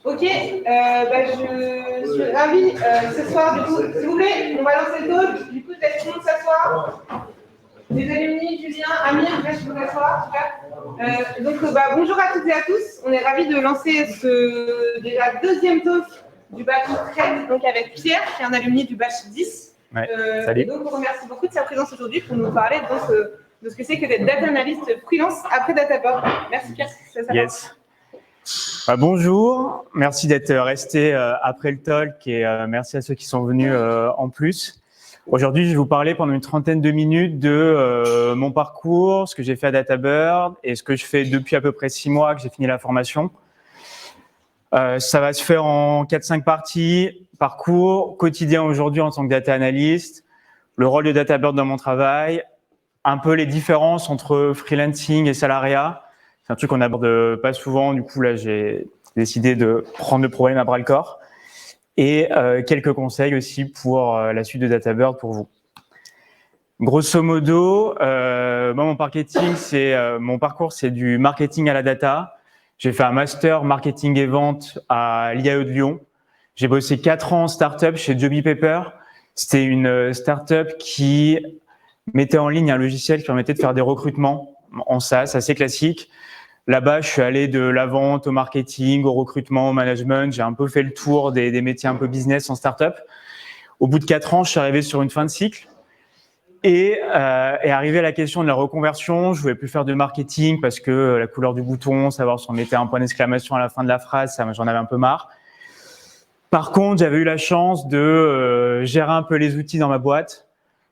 Ok, je suis ravie ce soir, du coup, s'il vous plaît, on va lancer le talk. Du coup, je laisse tout le monde s'asseoir. Les alumni, Julien, Amir, je laisse vous asseoir. Bonjour à toutes et à tous. On est ravis de lancer ce déjà deuxième talk du batch 13, donc avec Pierre, qui est un alumni du batch 10. Ouais, salut. Et donc, on remercie beaucoup de sa présence aujourd'hui pour nous parler de ce que c'est que d'être data analyst freelance après Databoard. Merci Pierre. Yes. Bonjour, merci d'être resté après le talk et merci à ceux qui sont venus en plus. Aujourd'hui, je vais vous parler pendant une trentaine de minutes de mon parcours, ce que j'ai fait à Databoard et ce que je fais depuis à peu près 6 mois que j'ai fini la formation. Ça va se faire en 4-5 parties. Parcours, quotidien aujourd'hui en tant que data analyst, le rôle de Databoard dans mon travail, un peu les différences entre freelancing et salariat. C'est un truc qu'on n'aborde pas souvent, du coup là j'ai décidé de prendre le problème à bras le corps. Et quelques conseils aussi pour la suite de Databoard pour vous. Grosso modo, moi mon parcours c'est du marketing à la data. J'ai fait un master marketing et vente à l'IAE de Lyon. J'ai bossé 4 ans en start-up chez Joby Paper. C'était une start-up qui mettait en ligne un logiciel qui permettait de faire des recrutements en SaaS, assez classique. Là-bas, je suis allé de la vente au marketing, au recrutement, au management. J'ai un peu fait le tour des métiers un peu business en start-up. Au bout de 4 ans, je suis arrivé sur une fin de cycle. Et arrivé à la question de la reconversion, je ne voulais plus faire de marketing parce que la couleur du bouton, savoir si on mettait un point d'exclamation à la fin de la phrase, j'en avais un peu marre. Par contre, j'avais eu la chance de gérer un peu les outils dans ma boîte,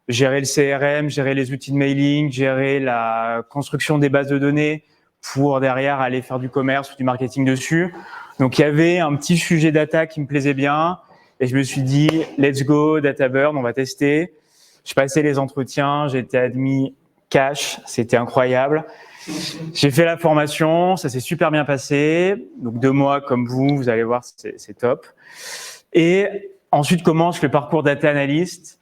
gérer le CRM, gérer les outils de mailing, gérer la construction des bases de données pour derrière aller faire du commerce ou du marketing dessus. Donc, il y avait un petit sujet data qui me plaisait bien et je me suis dit, let's go, Databoard, on va tester. Je passais les entretiens, j'ai été admis cash, c'était incroyable. J'ai fait la formation, ça s'est super bien passé. Donc 2 mois comme vous allez voir, c'est top. Et ensuite commence le parcours data analyst.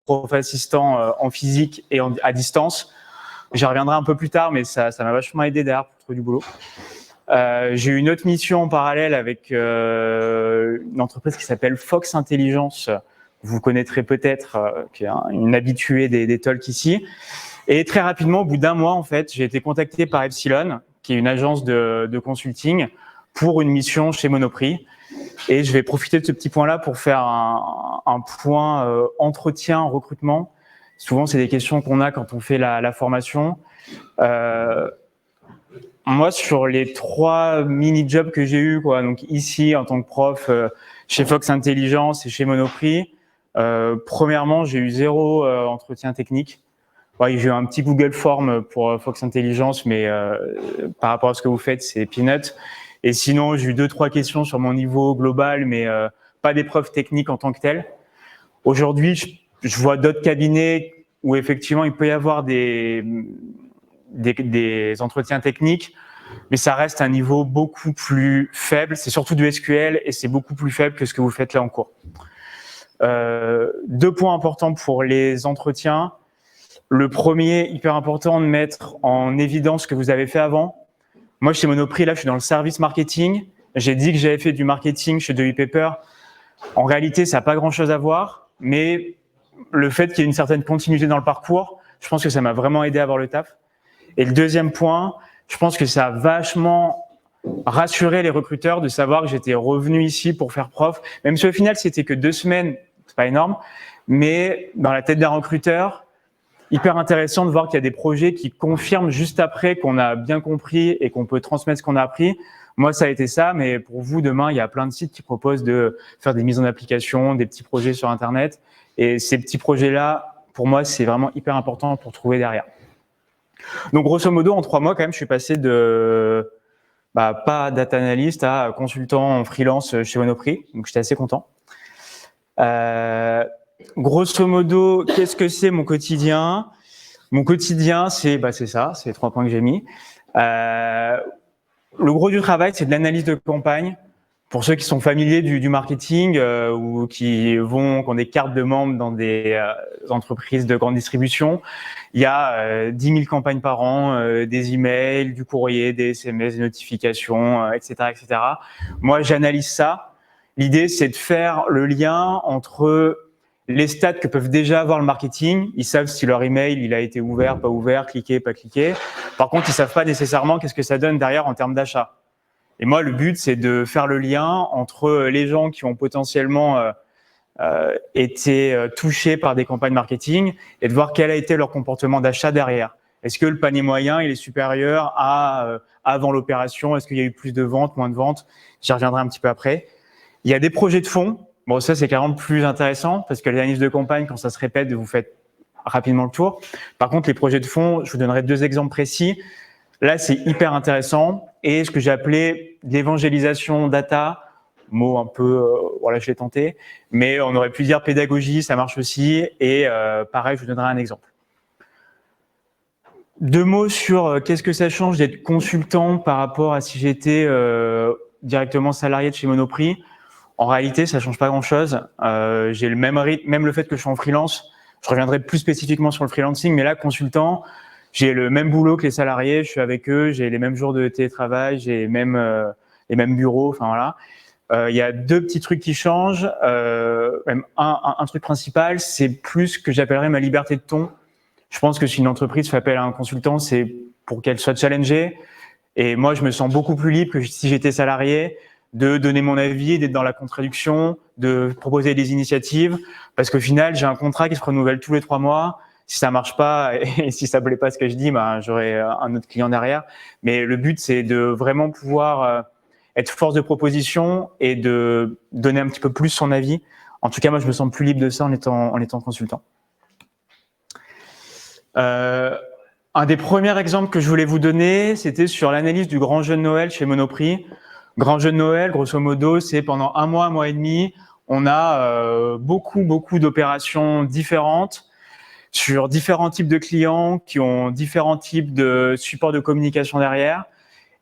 Prof assistant en physique et à distance. J'y reviendrai un peu plus tard, mais ça m'a vachement aidé derrière pour trouver du boulot. J'ai eu une autre mission en parallèle avec une entreprise qui s'appelle Fox Intelligence. Vous connaîtrez peut-être, qui est une habituée des talks ici. Et très rapidement, au bout d'1 mois, en fait, j'ai été contacté par Epsilon, qui est une agence de consulting, pour une mission chez Monoprix. Et je vais profiter de ce petit point-là pour faire un point entretien, recrutement. Souvent, c'est des questions qu'on a quand on fait la formation. Moi, sur les 3 mini-jobs que j'ai eus, donc ici en tant que prof chez Fox Intelligence et chez Monoprix, premièrement, j'ai eu 0 entretien technique. Ouais, j'ai eu un petit Google Form pour Fox Intelligence, mais par rapport à ce que vous faites, c'est peanut. Et sinon, j'ai eu 2-3 questions sur mon niveau global, mais pas d'épreuve technique en tant que telle. Aujourd'hui, je vois d'autres cabinets où effectivement, il peut y avoir des entretiens techniques, mais ça reste un niveau beaucoup plus faible. C'est surtout du SQL et c'est beaucoup plus faible que ce que vous faites là en cours. 2 points importants pour les entretiens. Le premier, hyper important, de mettre en évidence ce que vous avez fait avant. Moi, chez Monoprix, là, je suis dans le service marketing. J'ai dit que j'avais fait du marketing chez Joby Paper. En réalité, ça n'a pas grand-chose à voir, mais le fait qu'il y ait une certaine continuité dans le parcours, je pense que ça m'a vraiment aidé à avoir le taf. Et le deuxième point, je pense que ça a vachement rassuré les recruteurs de savoir que j'étais revenu ici pour faire prof. Même si au final, c'était que 2 semaines, c'est pas énorme, mais dans la tête d'un recruteur, hyper intéressant de voir qu'il y a des projets qui confirment juste après qu'on a bien compris et qu'on peut transmettre ce qu'on a appris. Moi, ça a été ça, mais pour vous, demain, il y a plein de sites qui proposent de faire des mises en application, des petits projets sur Internet. Et ces petits projets-là, pour moi, c'est vraiment hyper important pour trouver derrière. Donc, grosso modo, en 3 mois, quand même, je suis passé de pas data analyst à consultant en freelance chez Monoprix. Donc, j'étais assez content. Grosso modo, qu'est-ce que c'est mon quotidien? Mon quotidien, c'est ça, c'est les 3 points que j'ai mis. Le gros du travail, c'est de l'analyse de campagne. Pour ceux qui sont familiers du marketing ou qui ont des cartes de membres dans des entreprises de grande distribution, il y a 10 000 campagnes par an, des emails, du courrier, des SMS, des notifications, etc., etc. Moi, j'analyse ça. L'idée, c'est de faire le lien entre les stats que peuvent déjà avoir le marketing. Ils savent si leur email il a été ouvert, pas ouvert, cliqué, pas cliqué. Par contre, ils savent pas nécessairement qu'est-ce que ça donne derrière en termes d'achat. Et moi, le but, c'est de faire le lien entre les gens qui ont potentiellement été touchés par des campagnes marketing et de voir quel a été leur comportement d'achat derrière. Est-ce que le panier moyen il est supérieur à avant l'opération? Est-ce qu'il y a eu plus de ventes, moins de ventes? J'y reviendrai un petit peu après. Il y a des projets de fonds. Bon, ça, c'est carrément plus intéressant parce que les analyses de campagne, quand ça se répète, vous faites rapidement le tour. Par contre, les projets de fonds, je vous donnerai 2 exemples précis. Là, c'est hyper intéressant et ce que j'ai appelé l'évangélisation data, mot un peu, voilà, je l'ai tenté, mais on aurait pu dire pédagogie, ça marche aussi et pareil, je vous donnerai un exemple. 2 mots sur qu'est-ce que ça change d'être consultant par rapport à si j'étais directement salarié de chez Monoprix. En réalité, ça change pas grand-chose. J'ai le même rythme, même le fait que je suis en freelance. Je reviendrai plus spécifiquement sur le freelancing, mais là, consultant, j'ai le même boulot que les salariés. Je suis avec eux, j'ai les mêmes jours de télétravail, j'ai les mêmes bureaux. Enfin voilà. Il y a 2 petits trucs qui changent. Même un truc principal, c'est plus ce que j'appellerais ma liberté de ton. Je pense que si une entreprise fait appel à un consultant, c'est pour qu'elle soit challengée. Et moi, je me sens beaucoup plus libre que si j'étais salarié, de donner mon avis, d'être dans la contradiction, de proposer des initiatives, parce qu'au final, j'ai un contrat qui se renouvelle tous les 3 mois. Si ça marche pas et si ça plaît pas ce que je dis, ben j'aurai un autre client derrière. Mais le but, c'est de vraiment pouvoir être force de proposition et de donner un petit peu plus son avis. En tout cas, moi, je me sens plus libre de ça en étant consultant. Un des premiers exemples que je voulais vous donner, c'était sur l'analyse du grand jeu de Noël chez Monoprix. Grand jeu de Noël, grosso modo, c'est pendant un mois et demi, on a beaucoup d'opérations différentes sur différents types de clients qui ont différents types de supports de communication derrière.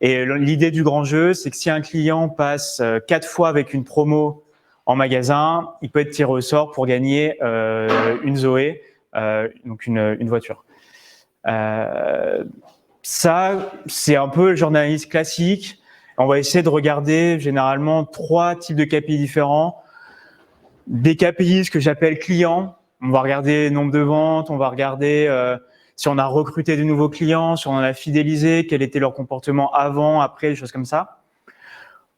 Et l'idée du grand jeu, c'est que si un client passe 4 fois avec une promo en magasin, il peut être tiré au sort pour gagner une Zoé, donc une voiture. Ça, c'est un peu le genre d'analyse classique. On va essayer de regarder généralement 3 types de KPI différents. Des KPI, ce que j'appelle clients. On va regarder le nombre de ventes, on va regarder si on a recruté de nouveaux clients, si on en a fidélisé, quel était leur comportement avant, après, des choses comme ça.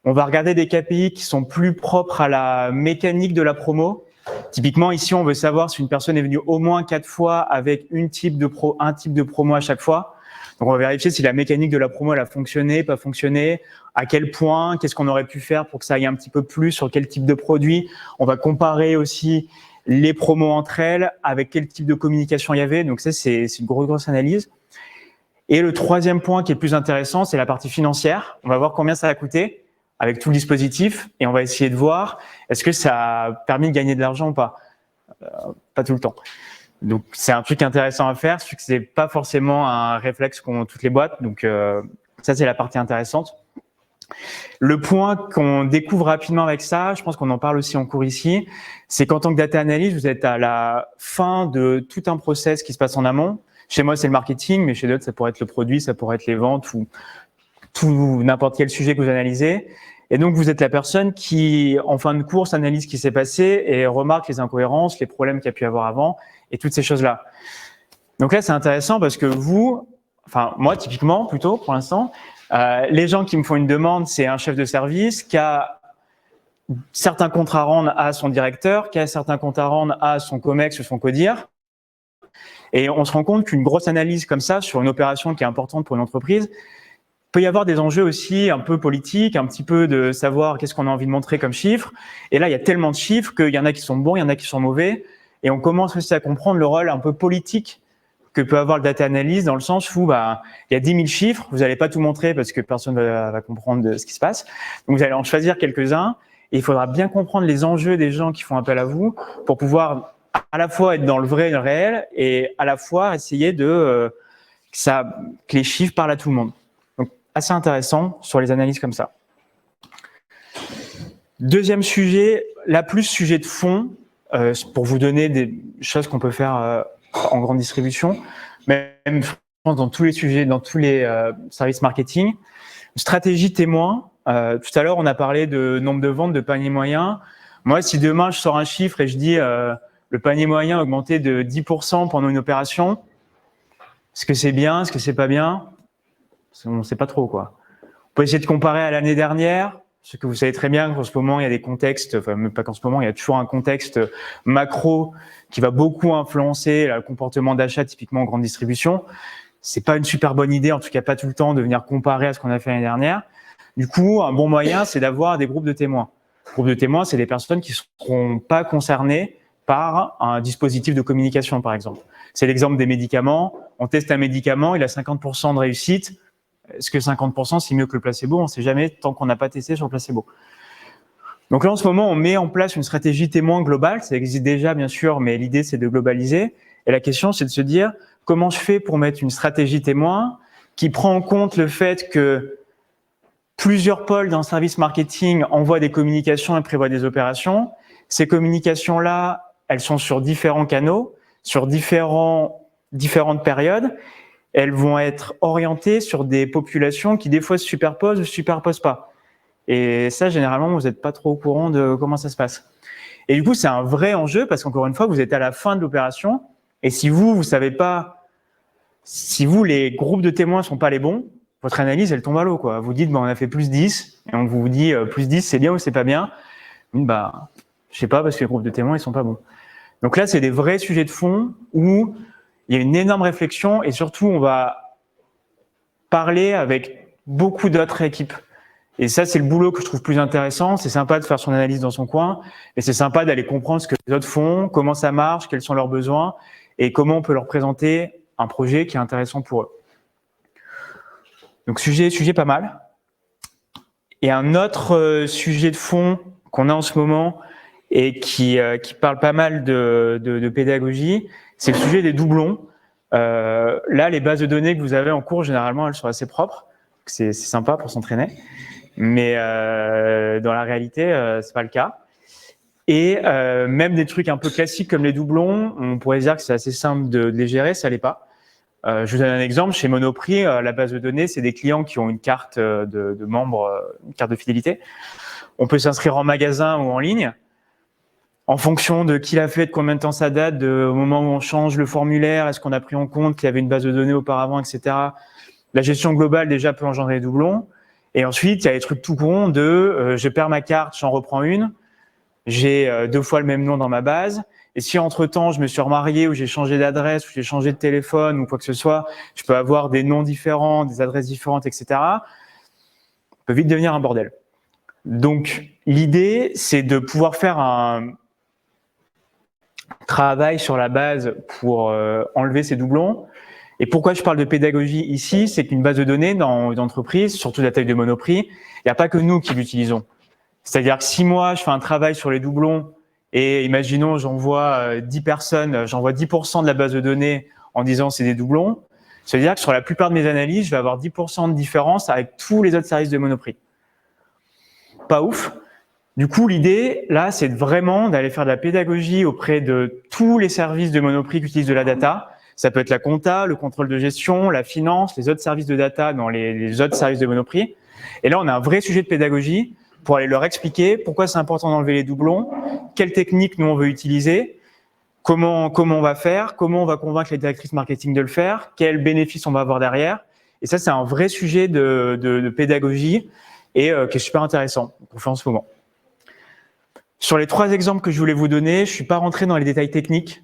On va regarder des KPI qui sont plus propres à la mécanique de la promo. Typiquement, ici, on veut savoir si une personne est venue au moins 4 fois avec un type de promo à chaque fois. Donc, on va vérifier si la mécanique de la promo, elle a fonctionné, pas fonctionné, à quel point, qu'est-ce qu'on aurait pu faire pour que ça aille un petit peu plus, sur quel type de produit. On va comparer aussi les promos entre elles, avec quel type de communication il y avait. Donc ça, c'est une grosse analyse. Et le 3e point qui est plus intéressant, c'est la partie financière. On va voir combien ça a coûté avec tout le dispositif et on va essayer de voir est-ce que ça a permis de gagner de l'argent ou pas. Pas tout le temps. Donc, c'est un truc intéressant à faire, parce que c'est pas forcément un réflexe qu'ont toutes les boîtes. Donc, ça, c'est la partie intéressante. Le point qu'on découvre rapidement avec ça, je pense qu'on en parle aussi en cours ici, c'est qu'en tant que data analyst, vous êtes à la fin de tout un process qui se passe en amont. Chez moi, c'est le marketing, mais chez d'autres, ça pourrait être le produit, ça pourrait être les ventes ou n'importe quel sujet que vous analysez. Et donc, vous êtes la personne qui, en fin de course, analyse ce qui s'est passé et remarque les incohérences, les problèmes qu'il y a pu y avoir avant et toutes ces choses-là. Donc là, c'est intéressant parce que moi, typiquement, plutôt, pour l'instant, les gens qui me font une demande, c'est un chef de service qui a certains comptes à rendre à son directeur, qui a certains comptes à rendre à son COMEX ou son CODIR. Et on se rend compte qu'une grosse analyse comme ça sur une opération qui est importante pour une entreprise, peut y avoir des enjeux aussi un peu politiques, un petit peu de savoir qu'est-ce qu'on a envie de montrer comme chiffres. Et là, il y a tellement de chiffres qu'il y en a qui sont bons, il y en a qui sont mauvais. Et on commence aussi à comprendre le rôle un peu politique que peut avoir le data analyst dans le sens où il y a 10 000 chiffres, vous n'allez pas tout montrer parce que personne va comprendre de ce qui se passe. Donc, vous allez en choisir quelques-uns et il faudra bien comprendre les enjeux des gens qui font appel à vous pour pouvoir à la fois être dans le vrai et le réel et à la fois essayer que les chiffres parlent à tout le monde. Assez intéressant sur les analyses comme ça. Deuxième sujet, là plus sujet de fond, pour vous donner des choses qu'on peut faire en grande distribution, même dans tous les sujets, dans tous les services marketing. Stratégie témoin, tout à l'heure on a parlé de nombre de ventes, de panier moyen. Moi, si demain je sors un chiffre et je dis le panier moyen a augmenté de 10% pendant une opération, est-ce que c'est bien, est-ce que c'est pas bien? On ne sait pas trop, quoi. On peut essayer de comparer à l'année dernière, parce que vous savez très bien qu'en ce moment, il y a des contextes, enfin, même pas qu'en ce moment, il y a toujours un contexte macro qui va beaucoup influencer le comportement d'achat, typiquement en grande distribution. C'est pas une super bonne idée, en tout cas pas tout le temps, de venir comparer à ce qu'on a fait l'année dernière. Du coup, un bon moyen, c'est d'avoir des groupes de témoins. Groupes de témoins, c'est des personnes qui ne seront pas concernées par un dispositif de communication, par exemple. C'est l'exemple des médicaments. On teste un médicament, il a 50% de réussite. Est-ce que 50%, c'est mieux que le placebo? On ne sait jamais tant qu'on n'a pas testé sur le placebo. Donc là, en ce moment, on met en place une stratégie témoin globale. Ça existe déjà, bien sûr, mais l'idée, c'est de globaliser. Et la question, c'est de se dire, comment je fais pour mettre une stratégie témoin qui prend en compte le fait que plusieurs pôles dans le service marketing envoient des communications et prévoient des opérations. Ces communications-là, elles sont sur différents canaux, sur différentes périodes. Elles vont être orientées sur des populations qui, des fois, se superposent ou ne se superposent pas. Et ça, généralement, vous n'êtes pas trop au courant de comment ça se passe. Et du coup, c'est un vrai enjeu parce qu'encore une fois, vous êtes à la fin de l'opération. Et si vous savez pas, si vous, les groupes de témoins ne sont pas les bons, votre analyse, elle tombe à l'eau, quoi. Vous dites, on a fait plus 10, et on vous dit, plus 10, c'est bien ou c'est pas bien? Je sais pas, parce que les groupes de témoins, ils sont pas bons. Donc là, c'est des vrais sujets de fond où il y a une énorme réflexion et surtout, on va parler avec beaucoup d'autres équipes. Et ça, c'est le boulot que je trouve plus intéressant. C'est sympa de faire son analyse dans son coin, et c'est sympa d'aller comprendre ce que les autres font, comment ça marche, quels sont leurs besoins, et comment on peut leur présenter un projet qui est intéressant pour eux. Donc, sujet pas mal. Et un autre sujet de fond qu'on a en ce moment et qui parle pas mal de pédagogie, c'est le sujet des doublons. Là, les bases de données que vous avez en cours, généralement, elles sont assez propres. C'est sympa pour s'entraîner. Mais dans la réalité, c'est pas le cas. Et même des trucs un peu classiques comme les doublons, on pourrait dire que c'est assez simple de les gérer, ça l'est pas. Je vous donne un exemple. Chez Monoprix, la base de données, c'est des clients qui ont une carte de membre, une carte de fidélité. On peut s'inscrire en magasin ou en ligne. En fonction de qui l'a fait, de combien de temps ça date, au moment où on change le formulaire, est-ce qu'on a pris en compte qu'il y avait une base de données auparavant, etc. La gestion globale, déjà, peut engendrer des doublons. Et ensuite, il y a des trucs tout cons je perds ma carte, j'en reprends une. J'ai 2 fois le même nom dans ma base. Et si entre-temps, je me suis remarié ou j'ai changé d'adresse ou j'ai changé de téléphone ou quoi que ce soit, je peux avoir des noms différents, des adresses différentes, etc. Ça peut vite devenir un bordel. Donc, l'idée, c'est de pouvoir faire un travail sur la base pour enlever ces doublons. Et pourquoi je parle de pédagogie ici, c'est qu'une base de données dans une entreprise, surtout la taille de Monoprix, il n'y a pas que nous qui l'utilisons. C'est-à-dire que si moi, je fais un travail sur les doublons et imaginons, j'envoie 10 personnes, j'envoie 10% de la base de données en disant c'est des doublons, ça veut dire que sur la plupart de mes analyses, je vais avoir 10% de différence avec tous les autres services de Monoprix. Pas ouf. Du coup, l'idée, là, c'est vraiment d'aller faire de la pédagogie auprès de tous les services de Monoprix qui utilisent de la data. Ça peut être la compta, le contrôle de gestion, la finance, les autres services de data dans les autres services de Monoprix. Et là, on a un vrai sujet de pédagogie pour aller leur expliquer pourquoi c'est important d'enlever les doublons, quelles techniques nous on veut utiliser, comment on va faire, comment on va convaincre les directrices marketing de le faire, quels bénéfices on va avoir derrière. Et ça, c'est un vrai sujet de pédagogie et qui est super intéressant qu'on fait en ce moment. Sur les 3 exemples que je voulais vous donner, je ne suis pas rentré dans les détails techniques.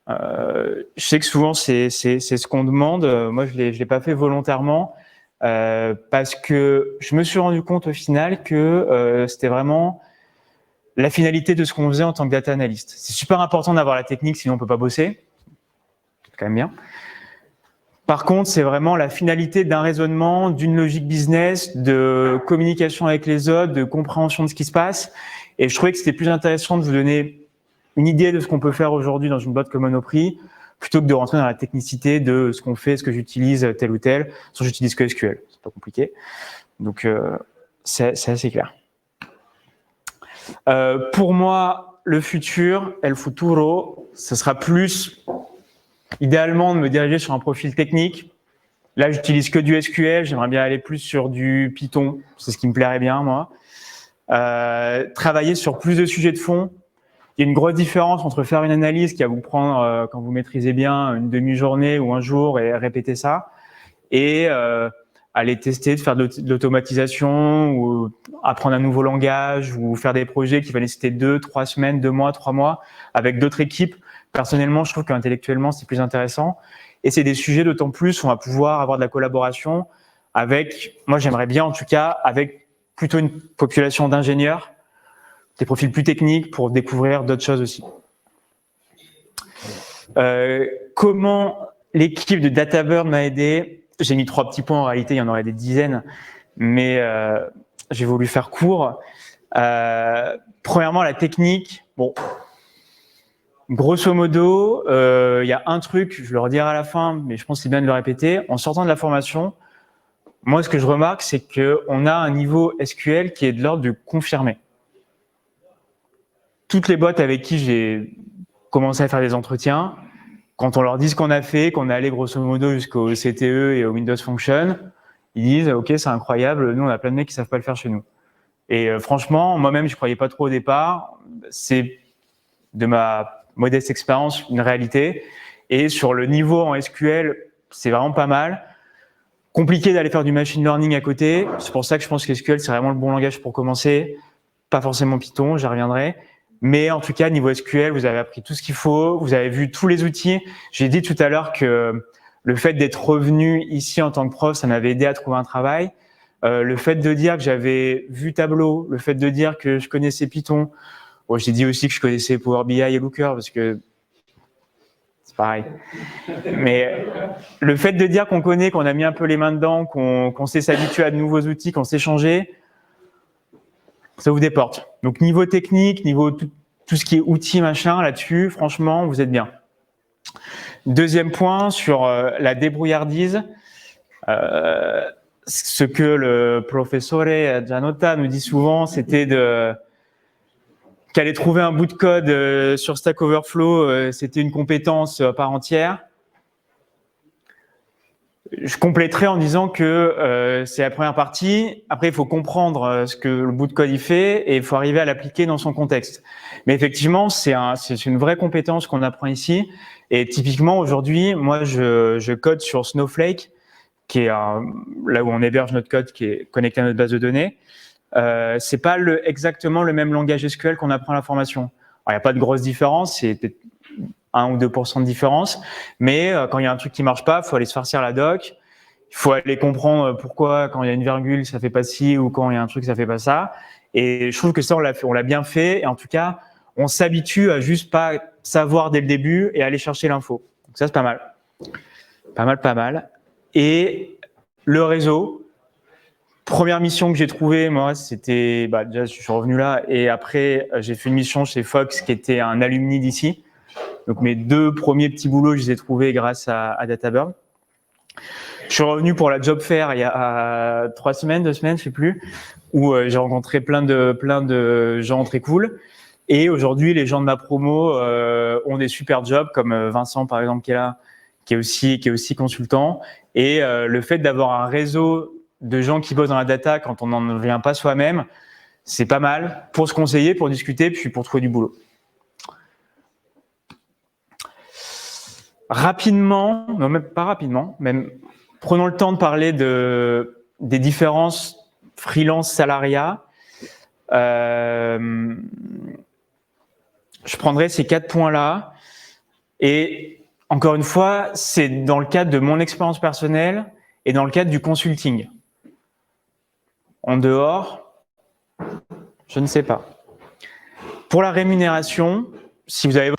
Je sais que souvent, c'est ce qu'on demande. Moi, je l'ai pas fait volontairement parce que je me suis rendu compte au final que c'était vraiment la finalité de ce qu'on faisait en tant que data analyst. C'est super important d'avoir la technique, sinon on peut pas bosser. C'est quand même bien. Par contre, c'est vraiment la finalité d'un raisonnement, d'une logique business, de communication avec les autres, de compréhension de ce qui se passe. Et je trouvais que c'était plus intéressant de vous donner une idée de ce qu'on peut faire aujourd'hui dans une boîte comme Monoprix, plutôt que de rentrer dans la technicité de ce qu'on fait, ce que j'utilise tel ou tel. Sans j'utilise que SQL, c'est pas compliqué. Donc c'est assez clair. Pour moi, le futur, el futuro, ce sera plus idéalement de me diriger sur un profil technique. Là, j'utilise que du SQL, j'aimerais bien aller plus sur du Python, c'est ce qui me plairait bien, moi. Travailler sur plus de sujets de fond. Il y a une grosse différence entre faire une analyse qui va vous prendre, quand vous maîtrisez bien, une demi-journée ou un jour et répéter ça, et aller tester, de faire de l'automatisation ou apprendre un nouveau langage ou faire des projets qui vont nécessiter 2, 3 semaines, 2 mois, 3 mois avec d'autres équipes. Personnellement, je trouve qu'intellectuellement, c'est plus intéressant. Et c'est des sujets d'autant plus où on va pouvoir avoir de la collaboration avec, moi j'aimerais bien en tout cas, avec plutôt une population d'ingénieurs, des profils plus techniques pour découvrir d'autres choses aussi. Comment l'équipe de DataBird m'a aidé? J'ai mis 3 petits points, en réalité il y en aurait des dizaines, mais j'ai voulu faire court. Premièrement, la technique. Bon, grosso modo, il y a un truc, je le redirai à la fin, mais je pense que c'est bien de le répéter. En sortant de la formation, moi ce que je remarque, c'est qu'on a un niveau SQL qui est de l'ordre du confirmé. Toutes les boîtes avec qui j'ai commencé à faire des entretiens, quand on leur dit ce qu'on a fait, qu'on est allé grosso modo jusqu'au CTE et au Windows Function, ils disent « Ok, c'est incroyable, nous on a plein de mecs qui savent pas le faire chez nous ». Et franchement, moi-même je croyais pas trop au départ, c'est de ma modeste expérience une réalité. Et sur le niveau en SQL, c'est vraiment pas mal. Compliqué d'aller faire du machine learning à côté, c'est pour ça que je pense que SQL c'est vraiment le bon langage pour commencer, pas forcément Python, j'y reviendrai. Mais en tout cas, niveau SQL, vous avez appris tout ce qu'il faut, vous avez vu tous les outils. J'ai dit tout à l'heure que le fait d'être revenu ici en tant que prof, ça m'avait aidé à trouver un travail. Le fait de dire que j'avais vu Tableau, le fait de dire que je connaissais Python. Bon, j'ai dit aussi que je connaissais Power BI et Looker parce que c'est pareil. Mais le fait de dire qu'on connaît, qu'on a mis un peu les mains dedans, qu'on sait s'habituer à de nouveaux outils, qu'on sait changer, ça vous déporte. Donc niveau technique, niveau tout ce qui est outils, machin, là-dessus, franchement, vous êtes bien. Deuxième point, sur la débrouillardise, ce que le professore Gianotta nous dit souvent, c'était qu'aller trouver un bout de code sur Stack Overflow, c'était une compétence à part entière. Je compléterai en disant que c'est la première partie. Après, il faut comprendre ce que le bout de code il fait et il faut arriver à l'appliquer dans son contexte. Mais effectivement, c'est une vraie compétence qu'on apprend ici. Et typiquement, aujourd'hui, moi, je code sur Snowflake, qui est là où on héberge notre code, qui est connecté à notre base de données. C'est pas exactement le même langage SQL qu'on apprend à la formation. Alors, il n'y a pas de grosse différence, c'est peut-être 1 ou 2% de différence, mais quand il y a un truc qui marche pas, il faut aller se farcir la doc, il faut aller comprendre pourquoi quand il y a une virgule ça fait pas ci ou quand il y a un truc ça fait pas ça. Et je trouve que ça on l'a bien fait, et en tout cas on s'habitue à juste pas savoir dès le début et aller chercher l'info. Donc ça c'est pas mal, pas mal. Et le réseau. Première mission que j'ai trouvée, moi, c'était, déjà, je suis revenu là, et après, j'ai fait une mission chez Fox, qui était un alumni d'ici. Donc, mes 2 premiers petits boulots, je les ai trouvés grâce à DataBird. Je suis revenu pour la job fair il y a 3 semaines, 2 semaines, je sais plus, où j'ai rencontré plein de gens très cool. Et aujourd'hui, les gens de ma promo ont des super jobs, comme Vincent, par exemple, qui est là, qui est aussi consultant. Et le fait d'avoir un réseau de gens qui bossent dans la data quand on n'en vient pas soi-même, c'est pas mal pour se conseiller, pour discuter, puis pour trouver du boulot. Rapidement, non même pas rapidement, même prenons le temps de parler des différences freelance-salariat. Je prendrai ces 4 points-là. Et encore une fois, c'est dans le cadre de mon expérience personnelle et dans le cadre du consulting. En dehors, je ne sais pas. Pour la rémunération, si vous avez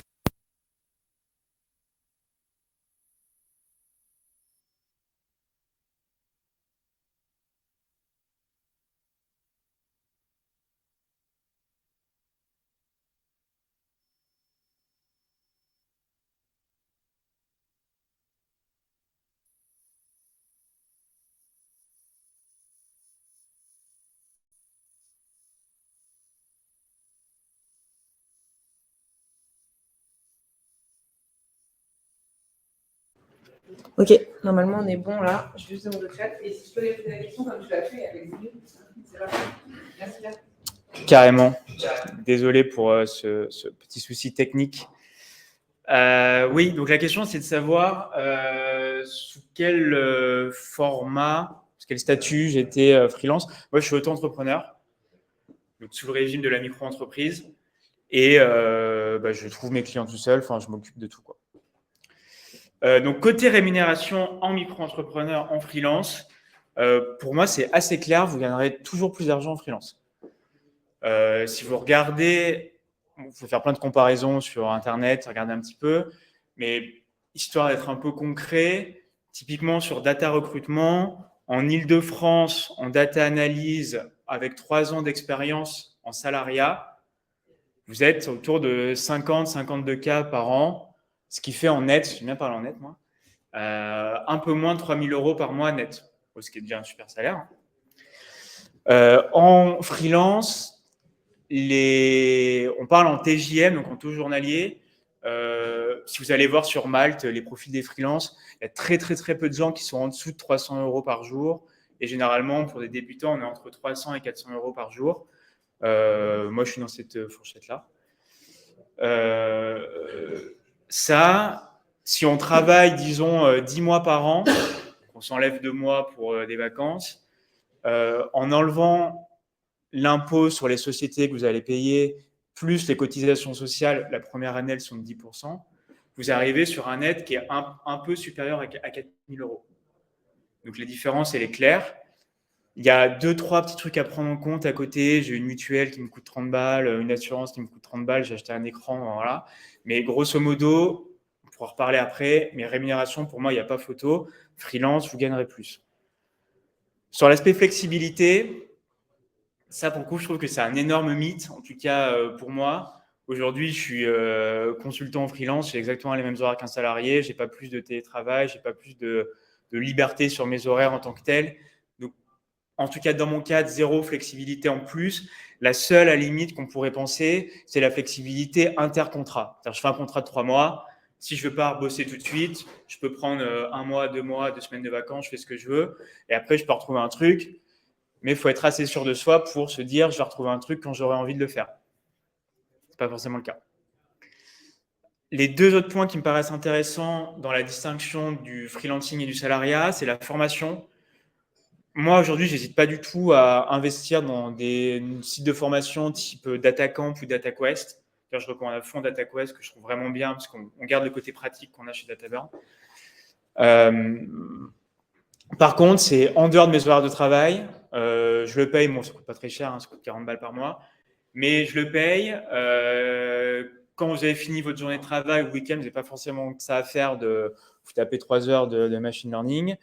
Ok, normalement on est bon là. Je vais juste demander le chat. Et si je peux poser la question comme tu l'as fait avec vous, c'est parfait. Merci bien. Carrément. Désolé pour ce petit souci technique. Oui, donc la question, c'est de savoir sous quel format, sous quel statut j'étais freelance. Moi, je suis auto-entrepreneur, donc sous le régime de la micro-entreprise. Et je trouve mes clients tout seul, enfin, je m'occupe de tout, quoi. Donc, côté rémunération en micro-entrepreneur, en freelance, pour moi, c'est assez clair, vous gagnerez toujours plus d'argent en freelance. Si vous regardez, il faut faire plein de comparaisons sur Internet, regarder un petit peu, mais histoire d'être un peu concret, typiquement sur data recrutement, en Île-de-France, en data analyse, avec 3 ans d'expérience en salariat, vous êtes autour de 50-52 cas par an, ce qui fait en net, je vais bien parler en net moi, un peu moins de 3 000 € par mois net, ce qui est déjà un super salaire. En freelance, on parle en TJM, donc en taux journalier. Si vous allez voir sur Malte les profils des freelances, il y a très peu de gens qui sont en dessous de 300 € par jour. Et généralement, pour des débutants, on est entre 300 et 400 € par jour. Moi, je suis dans cette fourchette-là. Ça, si on travaille, disons, 10 mois par an, on s'enlève 2 mois pour des vacances, en enlevant l'impôt sur les sociétés que vous allez payer, plus les cotisations sociales, la première année, elles sont de 10%, vous arrivez sur un net qui est un peu supérieur à 4 000 €. Donc, la différence, elle est claire. Il y a 2-3 petits trucs à prendre en compte à côté. J'ai une mutuelle qui me coûte 30 balles, une assurance qui me coûte 30 balles, j'ai acheté un écran, voilà. Mais grosso modo, on pourra reparler après, mes rémunérations, pour moi, il n'y a pas photo. Freelance, vous gagnerez plus. Sur l'aspect flexibilité, ça, pour le coup, je trouve que c'est un énorme mythe, en tout cas pour moi. Aujourd'hui, je suis consultant en freelance, j'ai exactement les mêmes horaires qu'un salarié, je n'ai pas plus de télétravail, je n'ai pas plus de liberté sur mes horaires en tant que tel. Donc, en tout cas, dans mon cas, 0 flexibilité en plus. La seule, à la limite, qu'on pourrait penser, c'est la flexibilité intercontrat. C'est-à-dire, je fais un contrat de 3 mois. Si je veux pas bosser tout de suite, je peux prendre 1 mois, 2 mois, 2 semaines de vacances, je fais ce que je veux. Et après, je peux retrouver un truc. Mais il faut être assez sûr de soi pour se dire, je vais retrouver un truc quand j'aurai envie de le faire. Ce n'est pas forcément le cas. Les 2 autres points qui me paraissent intéressants dans la distinction du freelancing et du salariat, c'est la formation. Moi, aujourd'hui, je n'hésite pas du tout à investir dans des sites de formation type DataCamp ou DataQuest. Je recommande à fond DataQuest, que je trouve vraiment bien, parce qu'on garde le côté pratique qu'on a chez DataBurn. Par contre, c'est en dehors de mes horaires de travail. Je le paye, bon, ça ne coûte pas très cher, hein, ça coûte 40 balles par mois. Mais je le paye. Quand vous avez fini votre journée de travail, le week-end, vous n'avez pas forcément ça à faire de vous taper 3 heures de machine learning.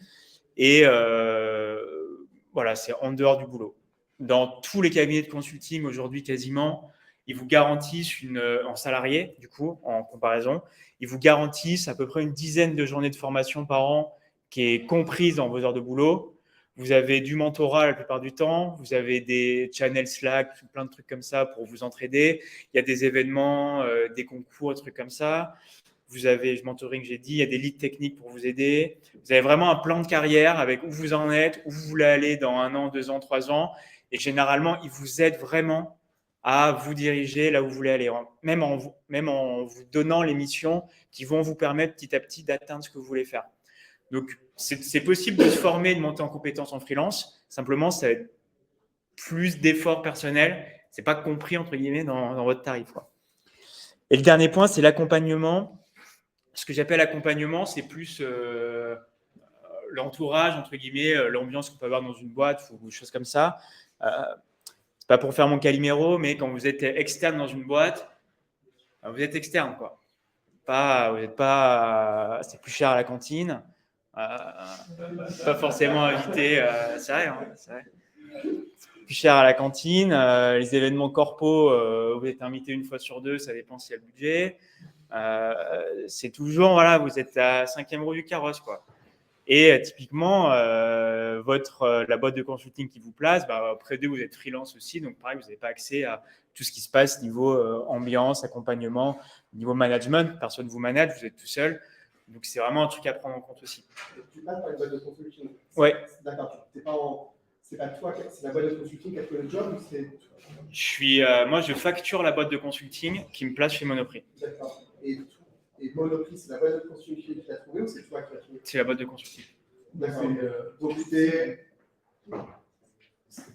Et voilà, c'est en dehors du boulot. Dans tous les cabinets de consulting aujourd'hui, quasiment, ils vous garantissent en salarié, du coup, en comparaison, ils vous garantissent à peu près une dizaine de journées de formation par an qui est comprise dans vos heures de boulot. Vous avez du mentorat la plupart du temps, vous avez des channels Slack, plein de trucs comme ça pour vous entraider. Il y a des événements, des concours, des trucs comme ça. Vous avez, mentoring, j'ai dit, il y a des leads techniques pour vous aider. Vous avez vraiment un plan de carrière avec où vous en êtes, où vous voulez aller dans 1 an, 2 ans, 3 ans. Et généralement, ils vous aident vraiment à vous diriger là où vous voulez aller, même en vous donnant les missions qui vont vous permettre petit à petit d'atteindre ce que vous voulez faire. Donc, c'est possible de se former et de monter en compétences en freelance. Simplement, ça va être plus d'efforts personnels. Ce n'est pas compris, entre guillemets, dans votre tarif, quoi. Et le dernier point, c'est l'accompagnement. Ce que j'appelle accompagnement, c'est plus l'entourage, entre guillemets, l'ambiance qu'on peut avoir dans une boîte ou des choses comme ça. C'est pas pour faire mon Calimero, mais quand vous êtes externe dans une boîte, vous êtes externe, quoi. Vous n'êtes pas, c'est plus cher à la cantine, pas forcément invité, c'est vrai, hein, c'est vrai. Plus cher à la cantine, les événements corpo, vous êtes invité 1 fois sur 2, ça dépend s'il y a le budget. C'est toujours, voilà, vous êtes à 5e roue du carrosse, quoi. Et typiquement, la boîte de consulting qui vous place, près d'eux, vous êtes freelance aussi, donc pareil, vous n'avez pas accès à tout ce qui se passe niveau ambiance, accompagnement, niveau management. Personne ne vous manage, vous êtes tout seul. Donc, c'est vraiment un truc à prendre en compte aussi. Tu passes par une boîte de consulting. Ouais. D'accord. C'est pas toi, c'est la boîte de consulting qui a fait le job ou c'est… Moi, je facture la boîte de consulting qui me place chez Monoprix. D'accord. Et Monoprix, c'est la boîte de consulting qui l'a trouvé ou c'est toi qui l'as trouvé? C'est la boîte de consulting. D'accord. Donc, c'est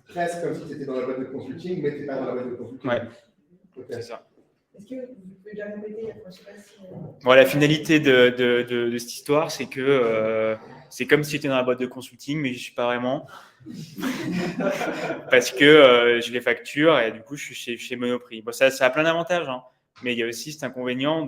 presque comme si tu étais dans la boîte de consulting, mais tu n'es pas dans la boîte de consulting. Ouais, okay. C'est ça. Est-ce que vous pouvez bien répéter? Je sais pas si… Bon, la finalité de cette histoire, c'est que c'est comme si j'étais dans la boîte de consulting, mais je ne suis pas vraiment. Parce que je les facture et du coup, je suis chez Monoprix. Bon, ça a plein d'avantages, hein, mais il y a aussi cet inconvénient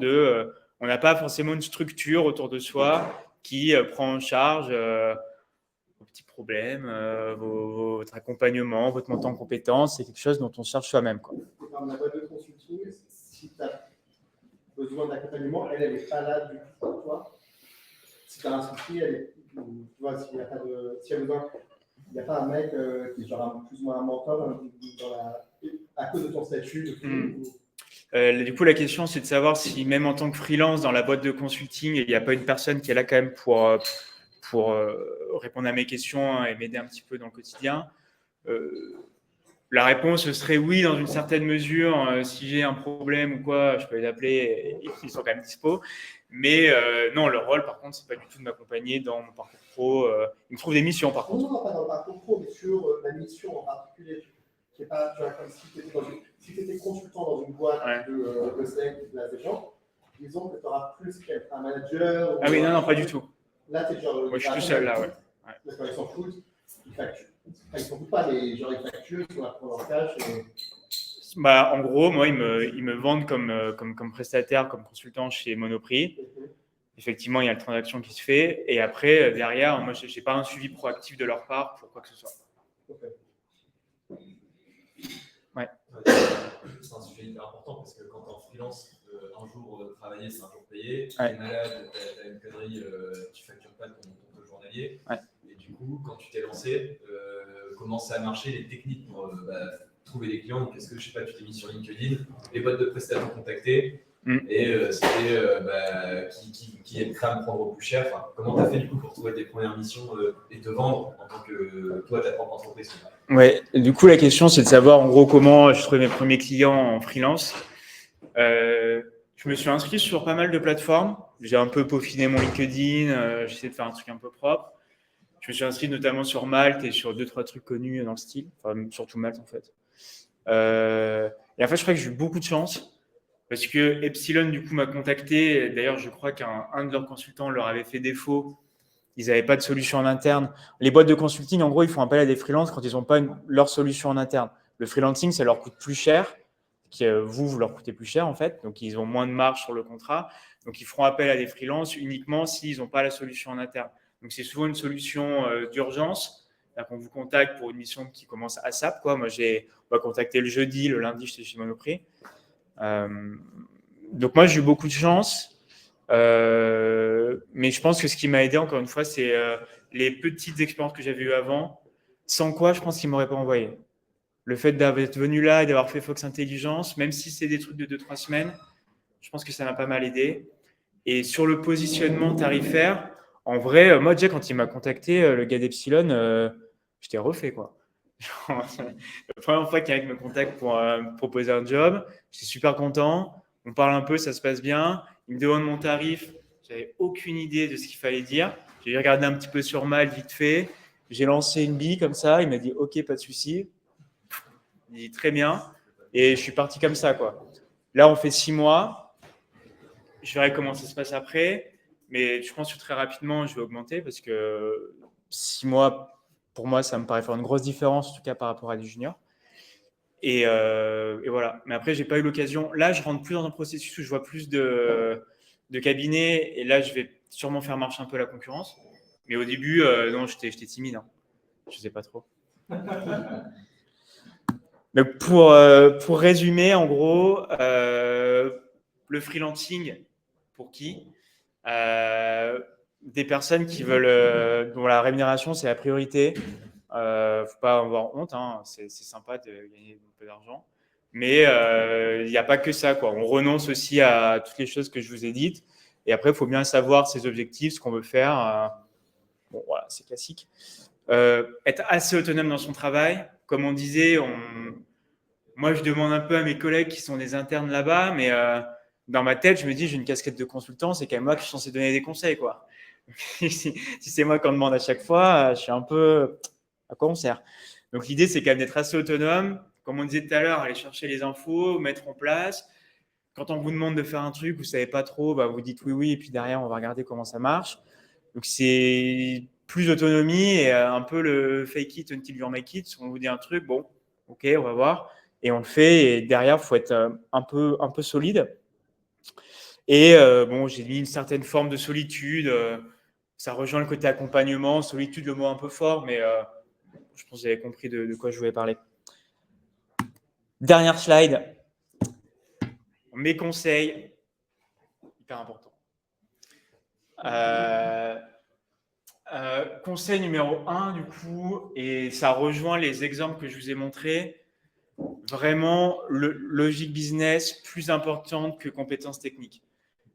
on n'a pas forcément une structure autour de soi qui prend en charge vos petits problèmes, votre accompagnement, votre montant en compétences. C'est quelque chose dont on cherche soi-même, quoi. Dans la boîte de consulting, si tu as besoin d'accompagnement, elle n'est pas là du tout pour toi. Si tu as un souci, tu vois, s'il y a besoin, il n'y a pas un mec qui est genre plus ou moins un mentor à cause de ton statut. Du coup, la question, c'est de savoir si même en tant que freelance dans la boîte de consulting, il n'y a pas une personne qui est là quand même pour répondre à mes questions et m'aider un petit peu dans le quotidien. La réponse serait oui, dans une certaine mesure. Si j'ai un problème ou quoi, je peux les appeler et ils sont quand même dispo. Mais non, leur rôle, par contre, c'est pas du tout de m'accompagner dans mon parcours pro. Ils me trouvent des missions, par contre. Non, pas dans le parcours pro, mais sur la mission en particulier. Qui est pas, tu vois, comme si tu étais consultant dans une boîte de sales qui place des gens, disons que tu auras plus qu'un manager. Ah oui, non, pas du tout. Là, tu es genre. Moi, je suis tout seul, là, ouais. D'accord, ils s'en foutent. Ils facturent. Enfin, ils s'en foutent pas, mais genre, ils facturent, ils sont là pour leur cash. En gros, moi, ils me vendent comme prestataire, comme consultant chez Monoprix. Effectivement, il y a la transaction qui se fait. Et après, derrière, moi, je n'ai pas un suivi proactif de leur part pour quoi que ce soit. Ouais. C'est un sujet hyper important parce que quand tu es en freelance, un jour travailler, c'est un jour payé. Tu Ouais. es malade, tu as une connerie, tu ne factures pas ton taux journalier. Ouais. Et du coup, quand tu t'es lancé, comment ça a marché, les techniques pour trouver des clients? Donc, est-ce que, je sais pas, tu t'es mis sur LinkedIn, les boîtes de prestataires t'ont contacté et c'était qui est prêt à me prendre au plus cher? Enfin, comment tu as fait du coup pour trouver tes premières missions et te vendre en tant que toi, ta propre entreprise? Ouais, du coup, la question, c'est de savoir en gros comment je trouvais mes premiers clients en freelance. Je me suis inscrit sur pas mal de plateformes. J'ai un peu peaufiné mon LinkedIn, j'essaie de faire un truc un peu propre. Je me suis inscrit notamment sur Malte et sur 2-3 trucs connus dans le style, enfin surtout Malte en fait. Et en fait, je crois que j'ai eu beaucoup de chance parce que Epsilon du coup m'a contacté. D'ailleurs, je crois qu'un de leurs consultants leur avait fait défaut. Ils n'avaient pas de solution en interne. Les boîtes de consulting, en gros, ils font appel à des freelances quand ils n'ont pas leur solution en interne. Le freelancing, ça leur coûte plus cher. Vous leur coûtez plus cher, en fait. Donc, ils ont moins de marge sur le contrat. Donc, ils feront appel à des freelances uniquement s'ils n'ont pas la solution en interne. Donc, c'est souvent une solution d'urgence. On vous contacte pour une mission qui commence à SAP, quoi. Moi, on m'a contacté le jeudi, le lundi, j'étais chez Monoprix. Donc, moi, j'ai eu beaucoup de chance. Mais je pense que ce qui m'a aidé, encore une fois, c'est les petites expériences que j'avais eues avant, sans quoi je pense qu'ils ne m'auraient pas envoyé. Le fait d'être venu là et d'avoir fait Fox Intelligence, même si c'est des trucs de 2-3 semaines, je pense que ça m'a pas mal aidé. Et sur le positionnement tarifaire, en vrai, moi déjà quand il m'a contacté, le gars d'Epsilon, j'étais refait, quoi. La première fois qu'un mec me contacte pour proposer un job, j'étais super content, on parle un peu, ça se passe bien. Il me demande mon tarif, j'avais aucune idée de ce qu'il fallait dire. J'ai regardé un petit peu sur Malte vite fait, j'ai lancé une bille comme ça, il m'a dit ok, pas de souci. Il dit très bien, et je suis parti comme ça, quoi. Là, on fait 6 mois, je verrai comment ça se passe après, mais je pense que très rapidement, je vais augmenter parce que 6 mois, pour moi, ça me paraît faire une grosse différence, en tout cas par rapport à des juniors. Et voilà. Mais après, j'ai pas eu l'occasion. Là, je rentre plus dans un processus où je vois plus de cabinets. Et là, je vais sûrement faire marcher un peu la concurrence. Mais au début, non, j'étais timide. Hein. Je sais pas trop. Mais pour résumer, en gros, le freelancing, pour qui des personnes qui veulent, dont la rémunération, c'est la priorité. Faut pas avoir honte, hein. C'est sympa de gagner un peu d'argent, mais il n'y a pas que ça, quoi. On renonce aussi à toutes les choses que je vous ai dites. Et après, il faut bien savoir ses objectifs, ce qu'on veut faire. Bon, voilà, c'est classique. Être assez autonome dans son travail. Comme on disait, moi, je demande un peu à mes collègues qui sont des internes là-bas, mais dans ma tête, je me dis, j'ai une casquette de consultant, c'est quand même moi qui suis censé donner des conseils, quoi. Si c'est moi qu'on demande à chaque fois, je suis un peu… À quoi on sert? Donc, l'idée, c'est quand même d'être assez autonome. Comme on disait tout à l'heure, aller chercher les infos, mettre en place. Quand on vous demande de faire un truc, vous ne savez pas trop, bah, vous dites oui, oui, et puis derrière, on va regarder comment ça marche. Donc, c'est plus d'autonomie et un peu le fake it until you make it. On vous dit un truc, bon, ok, on va voir. Et on le fait. Et derrière, il faut être un peu solide. Et bon, j'ai mis une certaine forme de solitude. Ça rejoint le côté accompagnement. Solitude, le mot un peu fort, mais je pense que vous avez compris de quoi je voulais parler. Dernière slide. Mes conseils, hyper important. Conseil numéro 1, du coup, et ça rejoint les exemples que je vous ai montrés, vraiment logique business plus importante que compétences techniques.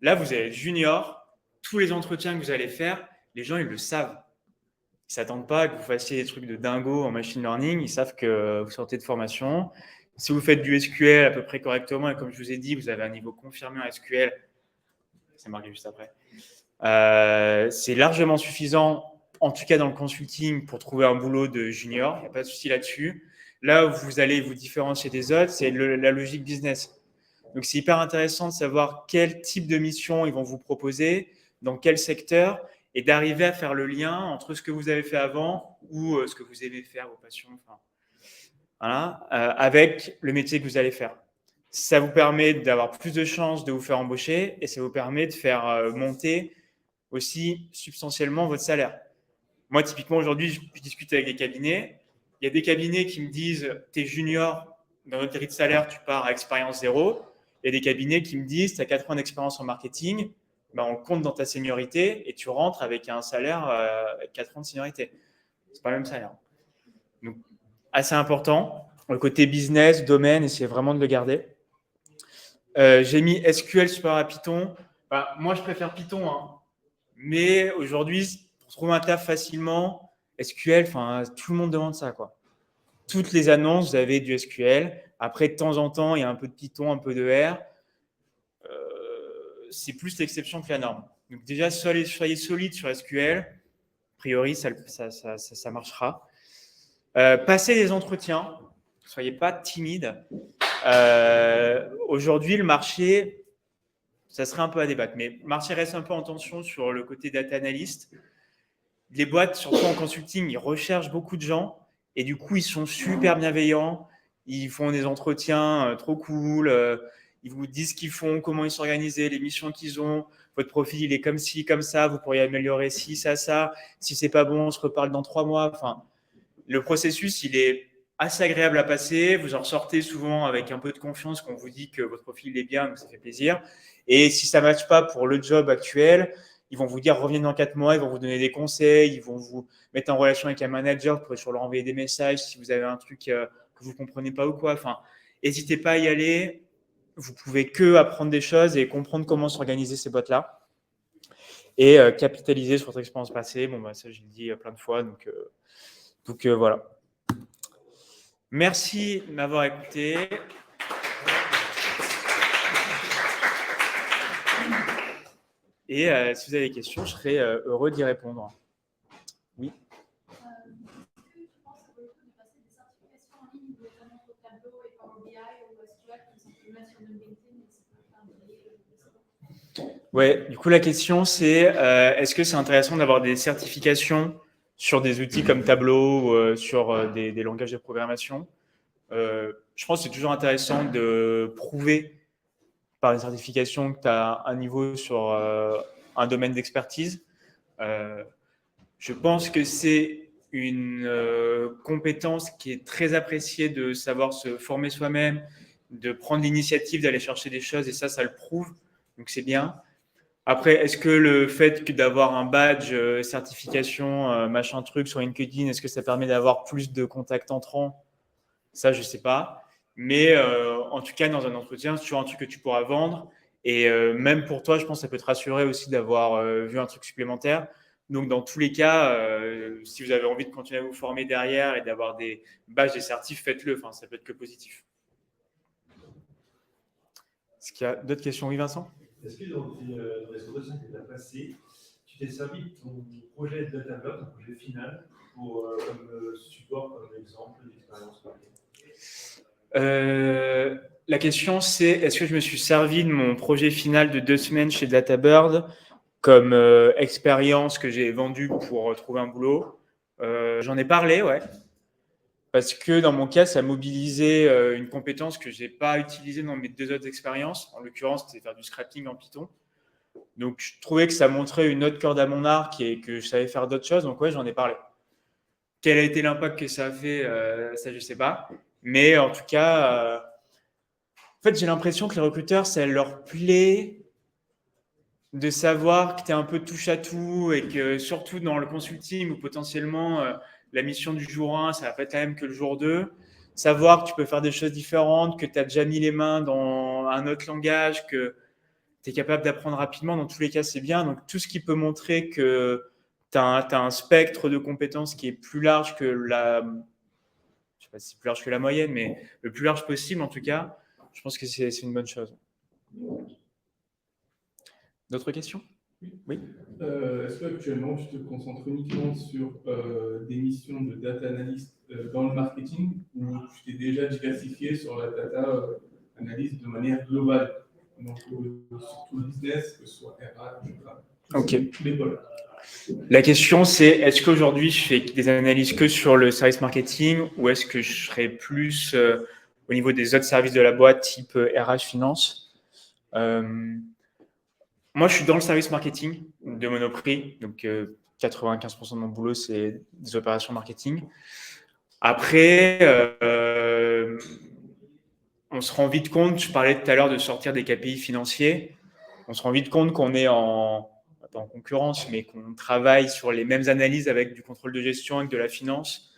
Là, vous êtes junior, tous les entretiens que vous allez faire, les gens, ils le savent. Ils ne s'attendent pas que vous fassiez des trucs de dingo en machine learning, ils savent que vous sortez de formation. Si vous faites du SQL à peu près correctement, et comme je vous ai dit, vous avez un niveau confirmé en SQL, c'est marqué juste après, c'est largement suffisant, en tout cas dans le consulting, pour trouver un boulot de junior. Il n'y a pas de souci là-dessus. Là où vous allez vous différencier des autres, c'est la logique business. Donc, c'est hyper intéressant de savoir quel type de mission ils vont vous proposer, dans quel secteur, et d'arriver à faire le lien entre ce que vous avez fait avant ou ce que vous aimez faire, vos passions, enfin, voilà, avec le métier que vous allez faire. Ça vous permet d'avoir plus de chances de vous faire embaucher et ça vous permet de faire monter aussi substantiellement votre salaire. Moi, typiquement, aujourd'hui, je discute avec des cabinets. Il y a des cabinets qui me disent « tu es junior, dans notre grille de salaire, tu pars à expérience 0 ». Il y a des cabinets qui me disent « tu as 4 ans d'expérience en marketing, ben, on compte dans ta seniorité et tu rentres avec un salaire avec 4 ans de seniorité ». C'est pas le même salaire. Donc, assez important. Le côté business, domaine, essayez vraiment de le garder. J'ai mis SQL supérieur à Python. Bah, moi, je préfère Python, hein. Mais aujourd'hui, pour trouver un taf facilement, SQL, tout le monde demande ça, quoi. Toutes les annonces, vous avez du SQL. Après, de temps en temps, il y a un peu de Python, un peu de R. C'est plus l'exception que la norme. Donc déjà, soyez solide sur SQL. A priori, ça marchera. Passez les entretiens. Ne soyez pas timide. Aujourd'hui, le marché, ça serait un peu à débattre, mais le marché reste un peu en tension sur le côté data analyst. Les boîtes, surtout en consulting, ils recherchent beaucoup de gens et du coup, ils sont super bienveillants. Ils font des entretiens trop cool. Ils vous disent ce qu'ils font, comment ils sont organisés, les missions qu'ils ont. Votre profil, il est comme ci, comme ça. Vous pourriez améliorer ci, ça. Si c'est pas bon, on se reparle dans 3 mois. Enfin, le processus, il est assez agréable à passer. Vous en ressortez souvent avec un peu de confiance qu'on vous dit que votre profil est bien, donc ça fait plaisir. Et si ça ne matche pas pour le job actuel, ils vont vous dire revenez dans 4 mois, ils vont vous donner des conseils, ils vont vous mettre en relation avec un manager, vous pourrez toujours leur envoyer des messages si vous avez un truc que vous ne comprenez pas ou quoi. Enfin, n'hésitez pas à y aller. Vous pouvez que apprendre des choses et comprendre comment s'organiser ces boîtes-là. Et capitaliser sur votre expérience passée. Bon, bah, ça, je l'ai dit plein de fois. Donc voilà. Merci de m'avoir écouté. Et si vous avez des questions, je serai heureux d'y répondre. Oui. Est-ce que tu penses que le coup de passer des certifications en ligne, notamment pour Tableau et Power BI ou SQL, comme ça peut le mettre sur le LinkedIn et ça peut faire briller Ouais, du coup, la question, c'est est-ce que c'est intéressant d'avoir des certifications sur des outils comme Tableau ou sur des langages de programmation? Je pense que c'est toujours intéressant de prouver par une certification que tu as un niveau sur un domaine d'expertise. Je pense que c'est une compétence qui est très appréciée de savoir se former soi-même, de prendre l'initiative d'aller chercher des choses et ça le prouve, donc c'est bien. Après, est-ce que le fait d'avoir un badge, certification, machin truc sur LinkedIn, est-ce que ça permet d'avoir plus de contacts entrants? Ça, je ne sais pas. Mais en tout cas, dans un entretien, c'est toujours un truc que tu pourras vendre Et même pour toi, je pense que ça peut te rassurer aussi d'avoir vu un truc supplémentaire. Donc, dans tous les cas, si vous avez envie de continuer à vous former derrière et d'avoir des badges, des certifs, faites-le. Enfin, ça peut être que positif. Est-ce qu'il y a d'autres questions? Oui, Vincent? Est-ce que dans les formations que tu as passées, tu t'es servi de ton projet de DataBird, ton projet final, comme support, comme exemple d'expérience? La question, c'est est-ce que je me suis servi de mon projet final de 2 semaines chez DataBird comme expérience que j'ai vendue pour trouver un boulot? J'en ai parlé, ouais. Parce que dans mon cas, ça mobilisait une compétence que je n'ai pas utilisée dans mes 2 autres expériences. En l'occurrence, c'était faire du scrapping en Python. Donc, je trouvais que ça montrait une autre corde à mon arc et que je savais faire d'autres choses. Donc, ouais, j'en ai parlé. Quel a été l'impact que ça a fait, ça, je ne sais pas. Mais en tout cas, en fait, j'ai l'impression que les recruteurs, ça leur plaît de savoir que tu es un peu touche à tout et que surtout dans le consulting où potentiellement la mission du jour 1, ça va pas être la même que le jour 2, savoir que tu peux faire des choses différentes, que tu as déjà mis les mains dans un autre langage, que tu es capable d'apprendre rapidement, dans tous les cas, c'est bien. Donc, tout ce qui peut montrer que tu as un spectre de compétences qui est plus large que je sais pas si c'est plus large que la moyenne, mais le plus large possible en tout cas, je pense que c'est une bonne chose. D'autres questions? Oui. Est-ce qu'actuellement, tu te concentres uniquement sur des missions de data analyst dans le marketing ou tu t'es déjà diversifié sur la data analyse de manière globale, donc sur tout le business, que ce soit RH, Ok. les pôles? La question, c'est est-ce qu'aujourd'hui, je fais des analyses que sur le service marketing ou est-ce que je serais plus au niveau des autres services de la boîte, type RH, finance? Moi, je suis dans le service marketing de Monoprix, donc 95% de mon boulot, c'est des opérations marketing. Après, on se rend vite compte, je parlais tout à l'heure de sortir des KPI financiers, on se rend vite compte qu'on est pas en concurrence, mais qu'on travaille sur les mêmes analyses avec du contrôle de gestion, avec de la finance,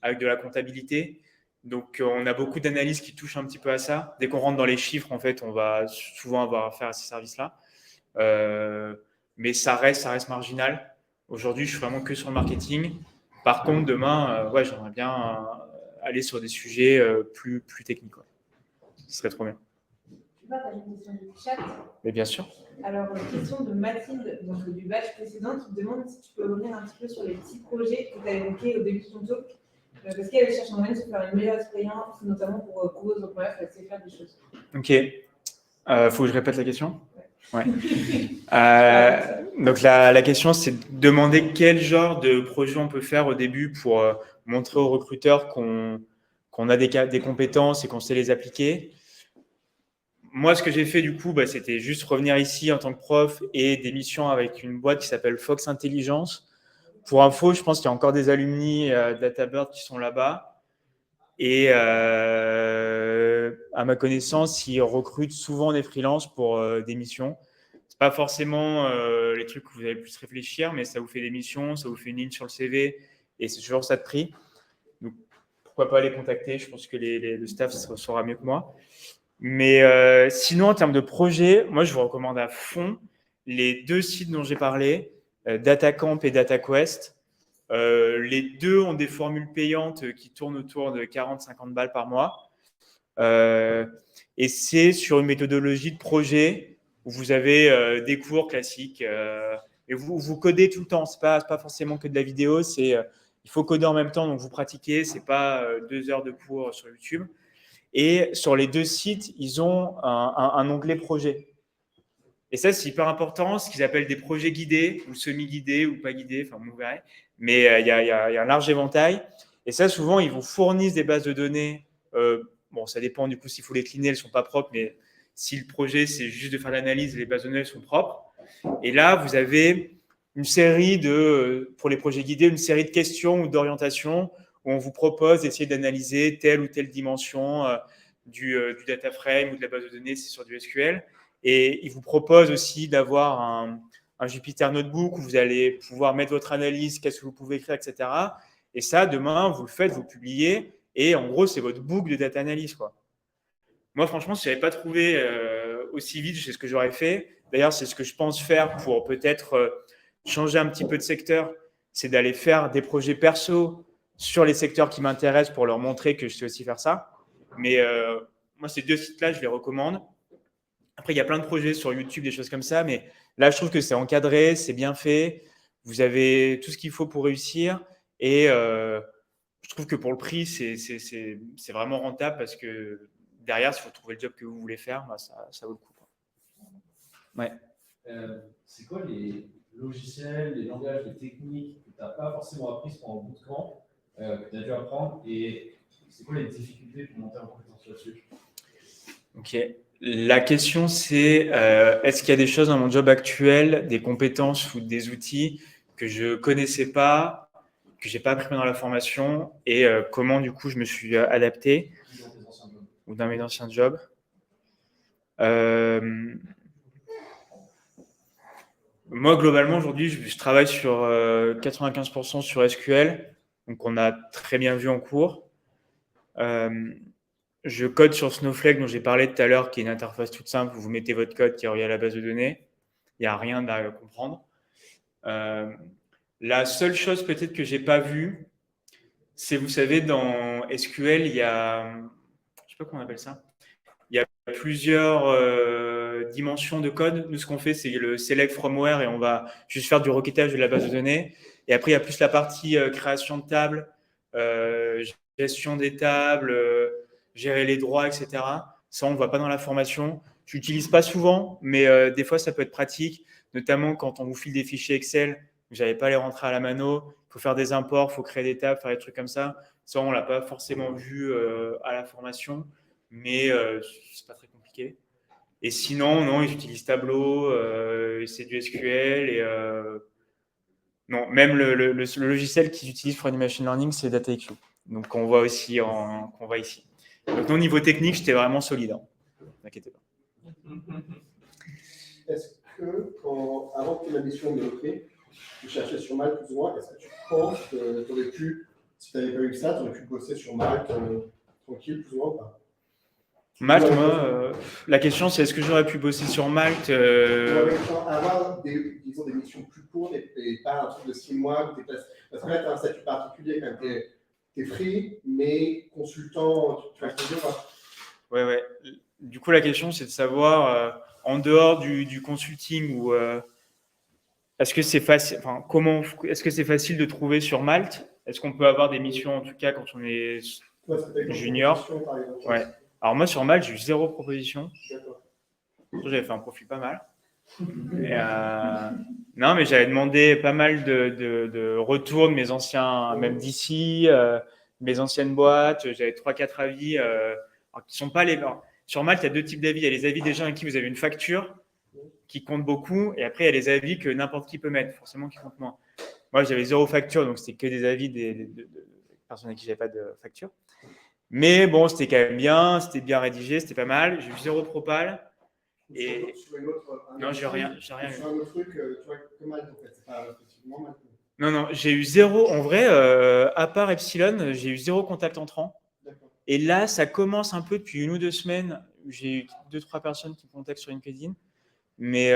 avec de la comptabilité. Donc, on a beaucoup d'analyses qui touchent un petit peu à ça. Dès qu'on rentre dans les chiffres, en fait, on va souvent avoir affaire à ces services-là. Mais ça reste marginal. Aujourd'hui, je suis vraiment que sur le marketing. Par contre, demain, ouais, j'aimerais bien aller sur des sujets plus techniques. Ouais. Ce serait trop bien. Tu vois, tu as une question du chat. Mais bien sûr. Alors, question de Mathilde, donc du batch précédent, qui te demande si tu peux revenir un petit peu sur les petits projets que tu as évoqués au début de ton talk, parce qu'elle cherche en moyen de se faire une meilleure expérience, notamment pour prouver aux employeurs qu'elle sait faire des choses. Ok. Faut que je répète la question? Ouais. Donc la question, c'est de demander quel genre de projet on peut faire au début pour montrer aux recruteurs qu'on a des compétences et qu'on sait les appliquer. Moi, ce que j'ai fait du coup, c'était juste revenir ici en tant que prof et des missions avec une boîte qui s'appelle Fox Intelligence. Pour info, je pense qu'il y a encore des alumni DataBird qui sont là-bas. Et à ma connaissance, ils recrutent souvent des freelances pour des missions. Ce n'est pas forcément les trucs que vous allez plus réfléchir, mais ça vous fait des missions, ça vous fait une ligne sur le CV et c'est toujours ça de prix. Donc, pourquoi pas les contacter? Je pense que le staff saura mieux que moi. Mais sinon, en termes de projet, moi, je vous recommande à fond les 2 sites dont j'ai parlé, DataCamp et DataQuest. Les 2 ont des formules payantes qui tournent autour de 40-50 balles par mois. Et c'est sur une méthodologie de projet où vous avez des cours classiques et vous codez tout le temps. Ce n'est pas forcément que de la vidéo, il faut coder en même temps, donc vous pratiquez. Ce n'est pas 2 heures de cours sur YouTube. Et sur les 2 sites, ils ont un onglet projet. Et ça, c'est hyper important, ce qu'ils appellent des projets guidés ou semi-guidés ou pas guidés, enfin, vous verrez. Mais il y a un large éventail. Et ça, souvent, ils vous fournissent des bases de données. Bon, ça dépend du coup s'il faut les cleaner, elles ne sont pas propres, mais si le projet, c'est juste de faire l'analyse, les bases de données sont propres. Et là, vous avez une série pour les projets guidés, une série de questions ou d'orientations où on vous propose d'essayer d'analyser telle ou telle dimension du data frame ou de la base de données, c'est sur du SQL. Et il vous propose aussi d'avoir un Jupyter Notebook où vous allez pouvoir mettre votre analyse, qu'est-ce que vous pouvez écrire, etc. Et ça, demain, vous le faites, vous le publiez. Et en gros, c'est votre book de data analyse, quoi. Moi, franchement, si je n'avais pas trouvé aussi vite, c'est ce que j'aurais fait. D'ailleurs, c'est ce que je pense faire pour peut-être changer un petit peu de secteur, c'est d'aller faire des projets perso sur les secteurs qui m'intéressent pour leur montrer que je sais aussi faire ça. Mais moi, ces 2 sites-là, je les recommande. Après, il y a plein de projets sur YouTube, des choses comme ça, mais là, je trouve que c'est encadré, c'est bien fait. Vous avez tout ce qu'il faut pour réussir. Et je trouve que pour le prix, c'est vraiment rentable parce que derrière, s'il faut trouver le job que vous voulez faire, bah, ça vaut le coup, quoi. Ouais. C'est quoi les logiciels, les langages, les techniques que tu n'as pas forcément apprises pendant le bootcamp, que tu as dû apprendre, et c'est quoi les difficultés pour monter en compétence là-dessus? Ok. La question, c'est est-ce qu'il y a des choses dans mon job actuel, des compétences ou des outils que je ne connaissais pas, que je n'ai pas appris pendant la formation, et comment, du coup, je me suis adapté ou dans mes anciens jobs. Moi, globalement, aujourd'hui, je travaille sur 95% sur SQL, donc on a très bien vu en cours. Je code sur Snowflake, dont j'ai parlé tout à l'heure, qui est une interface toute simple. Vous mettez votre code qui est relié à la base de données. Il n'y a rien à comprendre. La seule chose peut-être que je n'ai pas vue, c'est, vous savez, dans SQL, il y a, je ne sais pas comment on appelle ça, il y a plusieurs dimensions de code. Nous, ce qu'on fait, c'est le select from where et on va juste faire du requêtage de la base de données. Et après, il y a plus la partie création de tables, gestion des tables, gérer les droits, etc. Ça, on ne voit pas dans la formation. Je l'utilise pas souvent, mais des fois, ça peut être pratique, notamment quand on vous file des fichiers Excel. Vous n'allez pas les rentrer à la mano. Il faut faire des imports, il faut créer des tables, faire des trucs comme ça. Ça, on ne l'a pas forcément vu à la formation, mais c'est pas très compliqué. Et sinon, non, ils utilisent Tableau, c'est du SQL et non, même le logiciel qu'ils utilisent pour du machine learning, c'est DataIQ. Donc, qu'on voit aussi qu'on voit ici. Donc, non, niveau technique, j'étais vraiment solide. Hein. Ne vous inquiétez pas. Est-ce que, avant que tu aies la mission de clé, tu cherchais sur Malte plus ou moins, est-ce que tu penses que tu aurais pu, si tu n'avais pas eu ça, tu aurais pu bosser sur Malte tranquille, plus ou moins ou pas? Malte, moi, la question, c'est est-ce que j'aurais pu bosser sur Malte avoir disons, des missions plus courtes et pas un truc de 6 mois. Parce que là, tu as un statut particulier quand même. Tu es free, mais consultant, tu vas te dire quoi? Ouais. Du coup, la question, c'est de savoir, en dehors du consulting, ou est-ce que c'est facile, enfin, est-ce que c'est facile de trouver sur Malte? Est-ce qu'on peut avoir des missions, en tout cas, quand on est junior? Ouais. Alors moi, sur Malte, j'ai eu 0 proposition. J'avais fait un profil pas mal. Et, non, mais j'avais demandé pas mal de retours de mes anciens, même d'ici, mes anciennes boîtes. J'avais 3-4 avis qui sont pas les... Sur Malte, il y a 2 types d'avis. Il y a les avis des gens avec qui vous avez une facture qui compte beaucoup, et après, il y a les avis que n'importe qui peut mettre, forcément qui comptent moins. Moi, j'avais 0 facture, donc c'était que des avis des personnes avec qui j'avais pas de facture. Mais bon, c'était quand même bien, c'était bien rédigé, c'était pas mal. J'ai eu 0 propal. Et non, j'ai rien eu. Sur un autre truc, tu vois, que Malte, en fait, c'est pas effectivement Malte. Non, j'ai eu 0. En vrai, à part Epsilon, j'ai eu 0 contact entrant. Et là, ça commence un peu depuis 1 ou 2 semaines. J'ai eu 2-3 personnes qui me contactent sur LinkedIn. Mais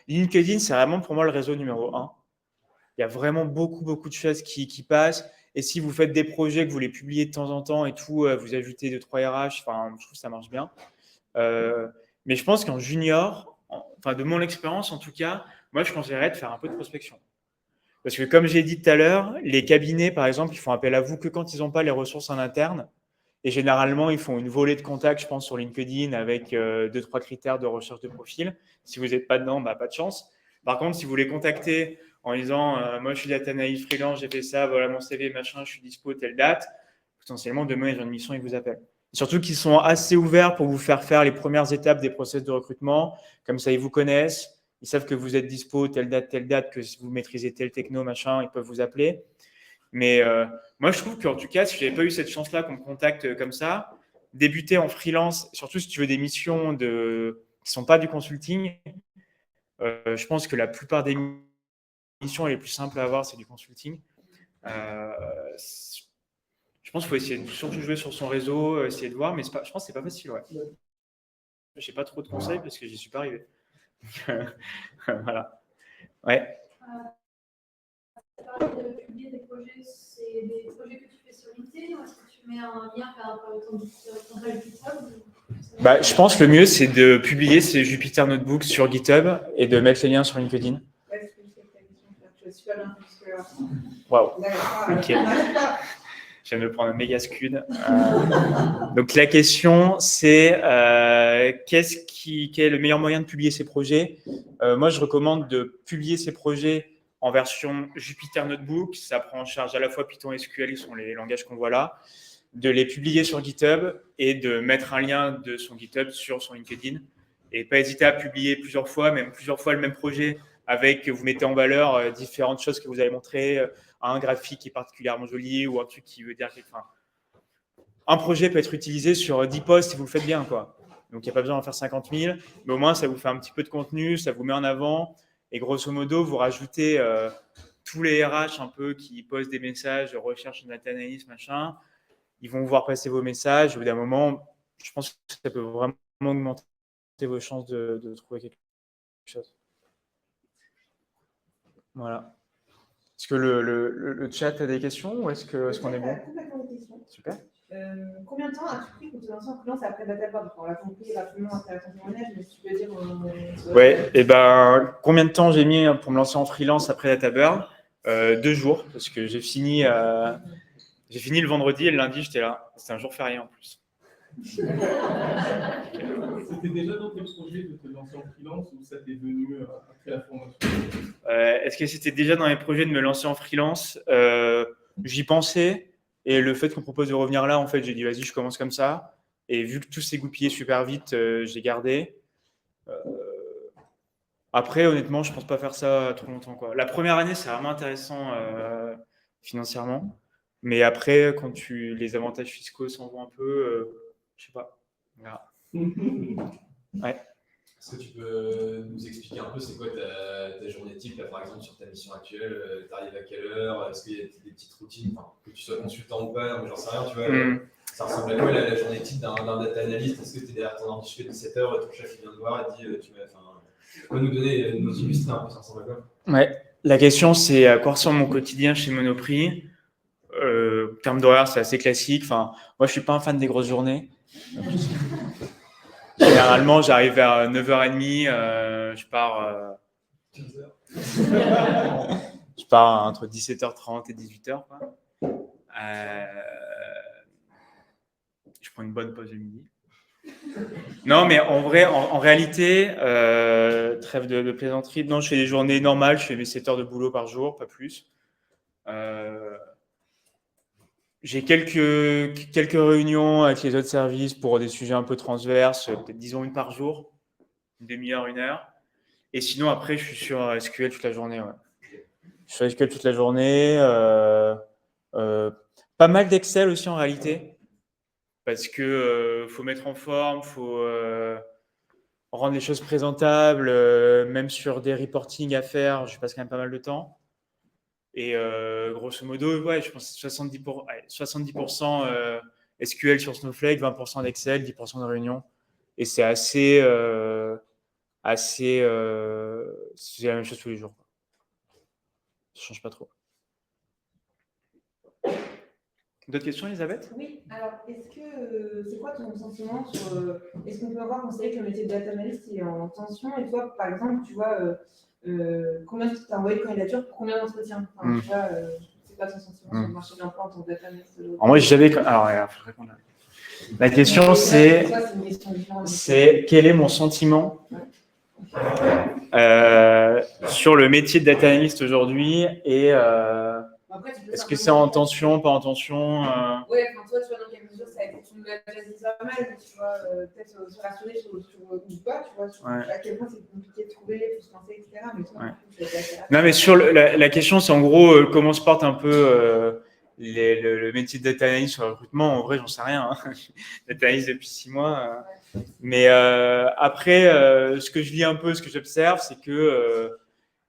LinkedIn, c'est vraiment pour moi le réseau numéro 1. Il y a vraiment beaucoup de choses qui passent. Et si vous faites des projets, que vous les publiez de temps en temps et tout, vous ajoutez 2-3 RH, enfin, je trouve que ça marche bien. Mais je pense qu'en junior, enfin de mon expérience en tout cas, moi je conseillerais de faire un peu de prospection. Parce que comme j'ai dit tout à l'heure, les cabinets par exemple, ils font appel à vous que quand ils n'ont pas les ressources en interne. Et généralement, ils font une volée de contacts, je pense, sur LinkedIn avec 2-3 critères de recherche de profil. Si vous n'êtes pas dedans, bah, pas de chance. Par contre, si vous les contactez en disant moi je suis data analyst freelance, j'ai fait ça, voilà mon CV, machin, je suis dispo telle date, potentiellement demain ils ont une mission, ils vous appellent. Surtout qu'ils sont assez ouverts pour vous faire les premières étapes des process de recrutement. Comme ça, ils vous connaissent. Ils savent que vous êtes dispo, telle date, que vous maîtrisez tel techno, machin, ils peuvent vous appeler. Mais moi, je trouve qu'en tout cas, si je n'avais pas eu cette chance-là qu'on me contacte comme ça, débuter en freelance, surtout si tu veux des missions qui ne sont pas du consulting, je pense que la plupart des missions les plus simples à avoir, c'est du consulting. Je pense qu'il faut essayer de surtout jouer sur son réseau, essayer de voir, mais je pense que c'est pas facile. Ouais. je n'ai pas trop de conseils parce que j'y suis pas arrivé. Voilà. Ouais. Tu parlais de publier des projets, c'est des projets que tu fais sur LinkedIn ou est-ce que tu mets un lien vers ton page GitHub? Bah, je pense que le mieux, c'est de publier ces Jupyter Notebooks sur GitHub et de mettre les liens sur LinkedIn. Je suis pas bien parce que. Waouh. D'accord. Ok. Je viens de me prendre un méga scud. Donc la question, c'est quel est le meilleur moyen de publier ces projets? Moi, je recommande de publier ces projets en version Jupyter Notebook. Ça prend en charge à la fois Python et SQL, qui sont les langages qu'on voit là. De les publier sur GitHub et de mettre un lien de son GitHub sur son LinkedIn. Et pas hésiter à publier plusieurs fois, même plusieurs fois le même projet, avec vous mettez en valeur différentes choses que vous avez montrées, un graphique qui est particulièrement joli ou un truc qui veut dire quelque chose. Un projet peut être utilisé sur 10 posts si vous le faites bien, quoi. Donc, il n'y a pas besoin d'en faire 50 000, mais au moins, ça vous fait un petit peu de contenu, ça vous met en avant. Et grosso modo, vous rajoutez tous les RH un peu qui postent des messages, recherche un data analyst, machin. Ils vont voir passer vos messages. Au bout d'un moment, je pense que ça peut vraiment augmenter vos chances de trouver quelque chose. Voilà. Est-ce que le chat a des questions ou est-ce qu'on est bon? Complètement des questions. Super. Combien de temps as-tu pris pour te lancer en freelance après DataBird? On l'a compris rapidement après ton témoignage, mais si tu peux dire. Ouais, et ben, combien de temps j'ai mis pour me lancer en freelance après DataBird? 2 jours, parce que j'ai fini le vendredi et le lundi, j'étais là. C'était un jour férié en plus. C'était déjà dans tes projets de te lancer en freelance ou ça t'est venu après la formation? Est-ce que c'était déjà dans mes projets de me lancer en freelance? J'y pensais. Et le fait qu'on propose de revenir là, en fait, j'ai dit, vas-y, je commence comme ça. Et vu que tout s'est goupillé super vite, j'ai gardé. Après, honnêtement, je ne pense pas faire ça trop longtemps, quoi. La première année, c'est vraiment intéressant financièrement. Mais après, quand les avantages fiscaux s'en vont un peu, je ne sais pas. On verra. Ouais. Est-ce que tu peux nous expliquer un peu c'est quoi ta journée type, là, par exemple, sur ta mission actuelle? Tu arrives à quelle heure? Est-ce qu'il y a des petites routines, que tu sois consultant ou pas? J'en sais rien, tu vois. Ça ressemble à quoi la journée type d'un data analyst? Est-ce que tu es derrière ton ordi, je fais 17h, ton chef vient te voir et dit tu peux nous donner, nous illustrer un peu, ça ressemble à quoi? Ouais, la question c'est à quoi ressemble mon quotidien chez Monoprix. En termes d'horaire, c'est assez classique. Enfin, moi, je ne suis pas un fan des grosses journées. Généralement, j'arrive vers 9h30, je pars. 15h. Je pars entre 17h30 et 18h. Quoi. Je prends une bonne pause de midi. Non, mais en vrai, en réalité, trêve de plaisanterie. Non, je fais des journées normales. Je fais mes 7 heures de boulot par jour, pas plus. J'ai quelques réunions avec les autres services pour des sujets un peu transverses, peut-être disons une par jour, une demi-heure, 1 heure. Et sinon, après, je suis sur SQL toute la journée. Ouais. Je suis sur SQL toute la journée. Pas mal d'Excel aussi en réalité, parce que faut mettre en forme, faut rendre les choses présentables, même sur des reportings à faire, je passe quand même pas mal de temps. Et grosso modo, ouais, je pense 70% SQL sur Snowflake, 20% d'Excel, 10% de réunion. Et c'est c'est la même chose tous les jours. Ça ne change pas trop. D'autres questions, Elisabeth? Oui, alors c'est quoi ton sentiment sur. Est-ce qu'on peut avoir conseillé que le métier de data analyst est en tension? Et toi, par exemple, tu vois, combien tu as envoyé de candidatures pour combien d'entretiens? Tu vois, c'est quoi ton sentiment sur le marché de l'emploi en tant que data analyst? Alors, moi, j'avais. Alors, il faut répondre. La question, c'est quel est mon sentiment sur le métier de data analyst aujourd'hui et. Est-ce que c'est en tension, pas en tension Oui, enfin, toi, tu vois, dans quelle mesure ça a été, tu nous l'as déjà dit pas mal, mais tu vois, peut-être se rassurer sur ou pas, tu vois, à quel point c'est compliqué de trouver, il faut se lancer, etc. Mais toi, non, mais sur la question, c'est en gros comment se porte un peu le métier de data analyst sur le recrutement. En vrai, j'en sais rien. Hein. Data analyst depuis 6 mois. Mais après, ce que je lis un peu, ce que j'observe, c'est que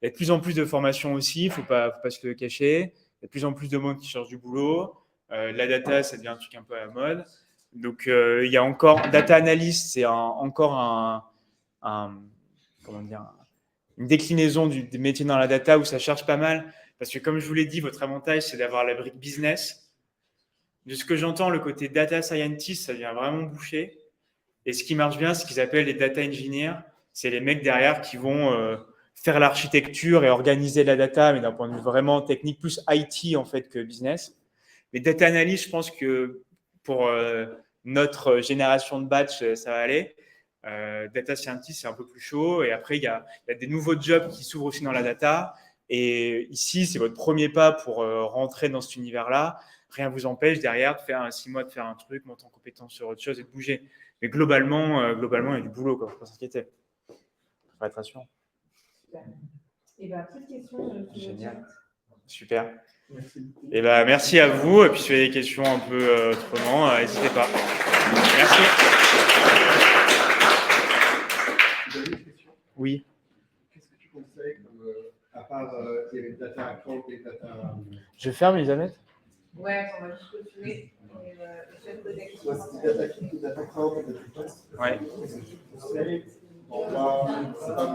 il y a de plus en plus de formations aussi, il ne faut pas se le cacher. Il y a de plus en plus de monde qui cherchent du boulot. La data, ça devient un truc un peu à la mode. Donc, il y a encore data analyst, c'est encore comment dire, une déclinaison du métier dans la data où ça cherche pas mal. Parce que comme je vous l'ai dit, votre avantage, c'est d'avoir la brique business. De ce que j'entends, le côté data scientist, ça vient vraiment boucher. Et ce qui marche bien, c'est ce qu'ils appellent les data engineers. C'est les mecs derrière qui vont faire l'architecture et organiser la data, mais d'un point de vue vraiment technique, plus IT en fait que business. Mais data analyst, je pense que pour notre génération de batch, ça va aller. Data scientist, c'est un peu plus chaud. Et après, il y a des nouveaux jobs qui s'ouvrent aussi dans la data. Et ici, c'est votre premier pas pour rentrer dans cet univers-là. Rien ne vous empêche derrière de faire 6 mois de faire un truc, monter en compétence sur autre chose et de bouger. Mais globalement, il y a du boulot, quoi. Il ne faut pas s'inquiéter. Il faut être rassurant. Super. Et bien, petite question. Génial. Super. Merci beaucoup. Et ben, merci à vous. Et puis, si vous avez des questions un peu autrement, n'hésitez pas. Merci. Vous avez une question? Oui. Qu'est-ce que tu conseilles comme, à part les data account et data. Je ferme, Elisabeth. Ouais, on va juste continuer. Je vais te poser la question. Soit c'est data account ou data account ou data account. Ouais. Qu'est-ce que tu conseilles? On va. C'est pas